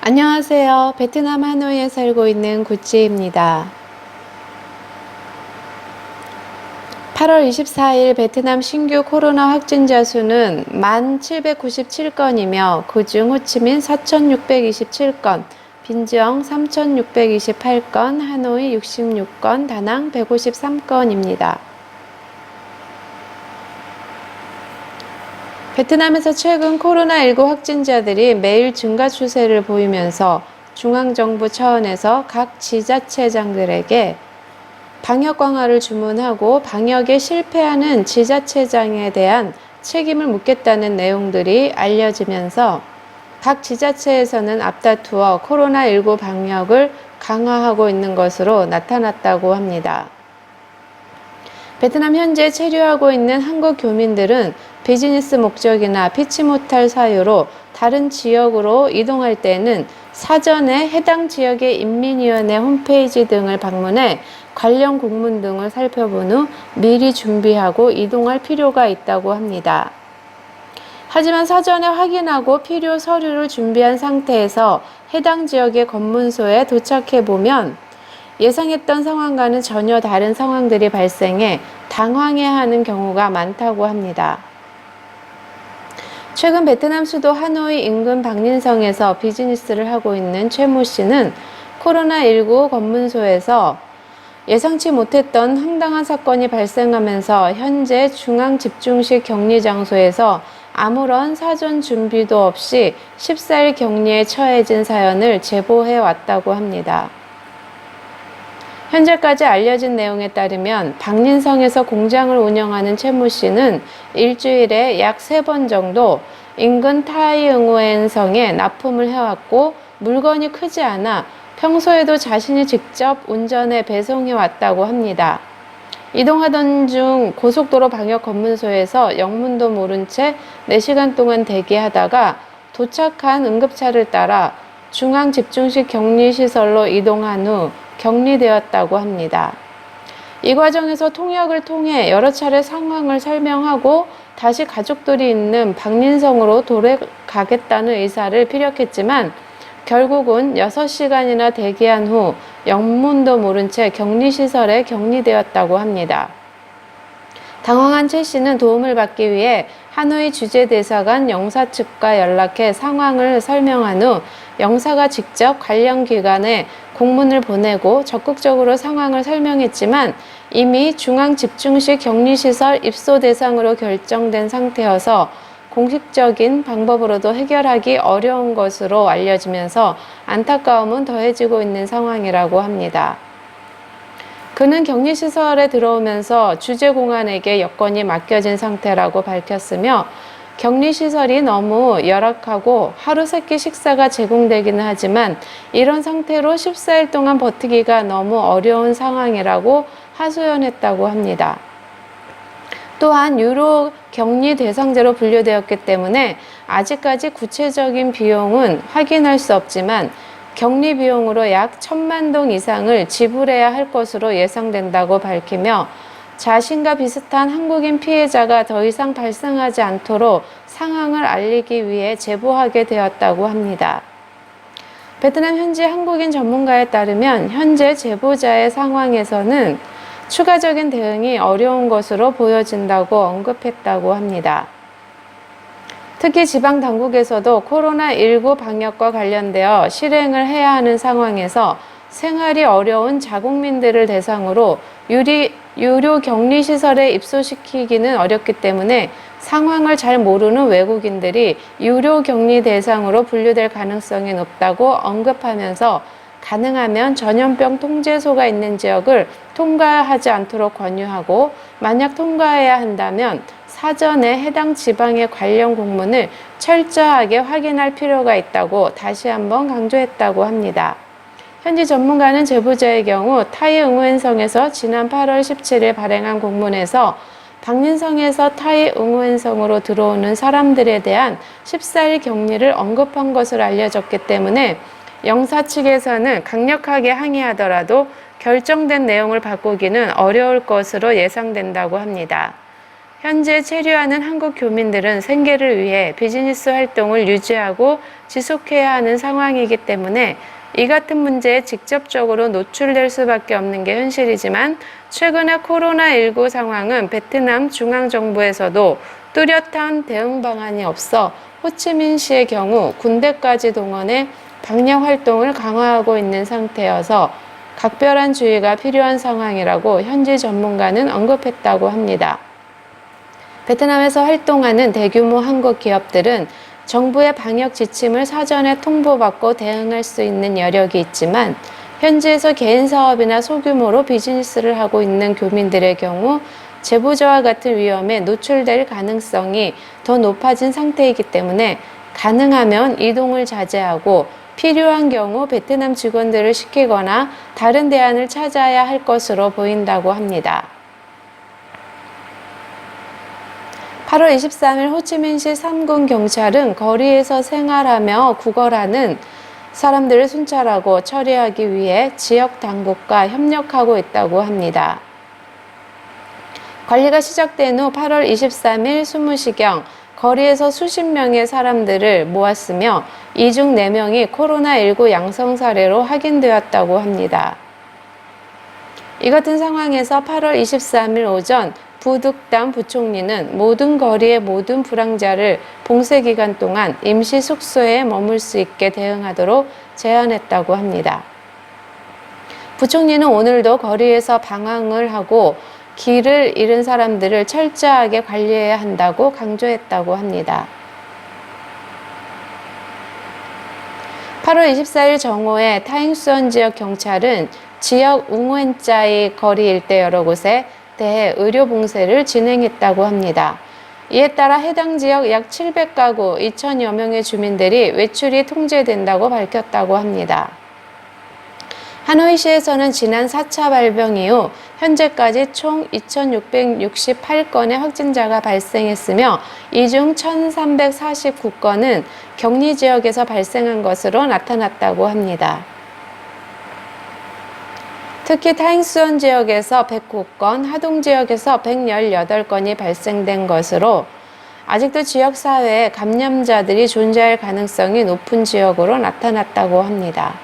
안녕하세요. 베트남 하노이에 살고 있는 구찌입니다. 8월 24일 베트남 신규 코로나 확진자 수는 1,797건이며 그중 호치민 4,627건, 빈지엉 3,628건, 하노이 66건, 다낭 153건입니다. 베트남에서 최근 코로나19 확진자들이 매일 증가 추세를 보이면서 중앙정부 차원에서 각 지자체장들에게 방역 강화를 주문하고 방역에 실패하는 지자체장에 대한 책임을 묻겠다는 내용들이 알려지면서 각 지자체에서는 앞다투어 코로나19 방역을 강화하고 있는 것으로 나타났다고 합니다. 베트남 현재 체류하고 있는 한국 교민들은 비즈니스 목적이나 피치 못할 사유로 다른 지역으로 이동할 때는 사전에 해당 지역의 인민위원회 홈페이지 등을 방문해 관련 공문 등을 살펴본 후 미리 준비하고 이동할 필요가 있다고 합니다. 하지만 사전에 확인하고 필요 서류를 준비한 상태에서 해당 지역의 검문소에 도착해보면 예상했던 상황과는 전혀 다른 상황들이 발생해 당황해하는 경우가 많다고 합니다. 최근 베트남 수도 하노이 인근 박린성에서 비즈니스를 하고 있는 최모 씨는 코로나19 검문소에서 예상치 못했던 황당한 사건이 발생하면서 현재 중앙집중식 격리 장소에서 아무런 사전 준비도 없이 14일 격리에 처해진 사연을 제보해 왔다고 합니다. 현재까지 알려진 내용에 따르면 박린성에서 공장을 운영하는 최모 씨는 일주일에 약 3번 정도 인근 타이응우엔성에 납품을 해왔고 물건이 크지 않아 평소에도 자신이 직접 운전해 배송해 왔다고 합니다. 이동하던 중 고속도로 방역 검문소에서 영문도 모른 채 4시간 동안 대기하다가 도착한 응급차를 따라 중앙집중식 격리시설로 이동한 후 격리되었다고 합니다. 이 과정에서 통역을 통해 여러 차례 상황을 설명하고 다시 가족들이 있는 박린성으로 돌아가겠다는 의사를 피력했지만 결국은 6시간이나 대기한 후 영문도 모른 채 격리시설에 격리되었다고 합니다. 당황한 최 씨는 도움을 받기 위해 하노이 주재대사관 영사 측과 연락해 상황을 설명한 후 영사가 직접 관련 기관에 공문을 보내고 적극적으로 상황을 설명했지만 이미 중앙집중식 격리시설 입소 대상으로 결정된 상태여서 공식적인 방법으로도 해결하기 어려운 것으로 알려지면서 안타까움은 더해지고 있는 상황이라고 합니다. 그는 격리시설에 들어오면서 주재공안에게 여건이 맡겨진 상태라고 밝혔으며 격리시설이 너무 열악하고 하루 3끼 식사가 제공되기는 하지만 이런 상태로 14일 동안 버티기가 너무 어려운 상황이라고 하소연했다고 합니다. 또한 유로 격리 대상자로 분류되었기 때문에 아직까지 구체적인 비용은 확인할 수 없지만 격리 비용으로 약 1,000만 동 이상을 지불해야 할 것으로 예상된다고 밝히며 자신과 비슷한 한국인 피해자가 더 이상 발생하지 않도록 상황을 알리기 위해 제보하게 되었다고 합니다. 베트남 현지 한국인 전문가에 따르면 현재 제보자의 상황에서는 추가적인 대응이 어려운 것으로 보여진다고 언급했다고 합니다. 특히 지방 당국에서도 코로나19 방역과 관련되어 실행을 해야 하는 상황에서 생활이 어려운 자국민들을 대상으로 유료 격리시설에 입소시키기는 어렵기 때문에 상황을 잘 모르는 외국인들이 유료 격리 대상으로 분류될 가능성이 높다고 언급하면서 가능하면 전염병 통제소가 있는 지역을 통과하지 않도록 권유하고 만약 통과해야 한다면 사전에 해당 지방의 관련 공문을 철저하게 확인할 필요가 있다고 다시 한번 강조했다고 합니다. 현지 전문가는 제보자의 경우 타이 응우엔성에서 지난 8월 17일 발행한 공문에서 박린성에서 타이 응우엔성으로 들어오는 사람들에 대한 14일 격리를 언급한 것으로 알려졌기 때문에 영사 측에서는 강력하게 항의하더라도 결정된 내용을 바꾸기는 어려울 것으로 예상된다고 합니다. 현재 체류하는 한국 교민들은 생계를 위해 비즈니스 활동을 유지하고 지속해야 하는 상황이기 때문에 이 같은 문제에 직접적으로 노출될 수밖에 없는 게 현실이지만 최근의 코로나19 상황은 베트남 중앙정부에서도 뚜렷한 대응 방안이 없어 호치민시의 경우 군대까지 동원해 방역 활동을 강화하고 있는 상태여서 각별한 주의가 필요한 상황이라고 현지 전문가는 언급했다고 합니다. 베트남에서 활동하는 대규모 한국 기업들은 정부의 방역 지침을 사전에 통보받고 대응할 수 있는 여력이 있지만 현지에서 개인 사업이나 소규모로 비즈니스를 하고 있는 교민들의 경우 재부조와 같은 위험에 노출될 가능성이 더 높아진 상태이기 때문에 가능하면 이동을 자제하고 필요한 경우 베트남 직원들을 시키거나 다른 대안을 찾아야 할 것으로 보인다고 합니다. 8월 23일 호치민시 3군 경찰은 거리에서 생활하며 구걸하는 사람들을 순찰하고 처리하기 위해 지역 당국과 협력하고 있다고 합니다. 관리가 시작된 후 8월 23일 20시경 거리에서 수십 명의 사람들을 모았으며 이 중 4명이 코로나19 양성 사례로 확인되었다고 합니다. 이 같은 상황에서 8월 23일 오전 부득담 부총리는 모든 거리의 모든 불황자를 봉쇄 기간 동안 임시 숙소에 머물 수 있게 대응하도록 제안했다고 합니다. 부총리는 오늘도 거리에서 방황을 하고 길을 잃은 사람들을 철저하게 관리해야 한다고 강조했다고 합니다. 8월 24일 정오에 타잉수원 지역 경찰은 지역 웅웬짜이 거리 일대 여러 곳에 대해 의료 봉쇄를 진행했다고 합니다. 이에 따라 해당 지역 약 700가구 2,000여 명의 주민들이 외출이 통제된다고 밝혔다고 합니다. 하노이시에서는 지난 4차 발병 이후 현재까지 총 2,668건의 확진자가 발생했으며 이 중 1,349건은 격리 지역에서 발생한 것으로 나타났다고 합니다. 특히 타잉수원 지역에서 109건, 하동 지역에서 118건이 발생된 것으로 아직도 지역사회에 감염자들이 존재할 가능성이 높은 지역으로 나타났다고 합니다.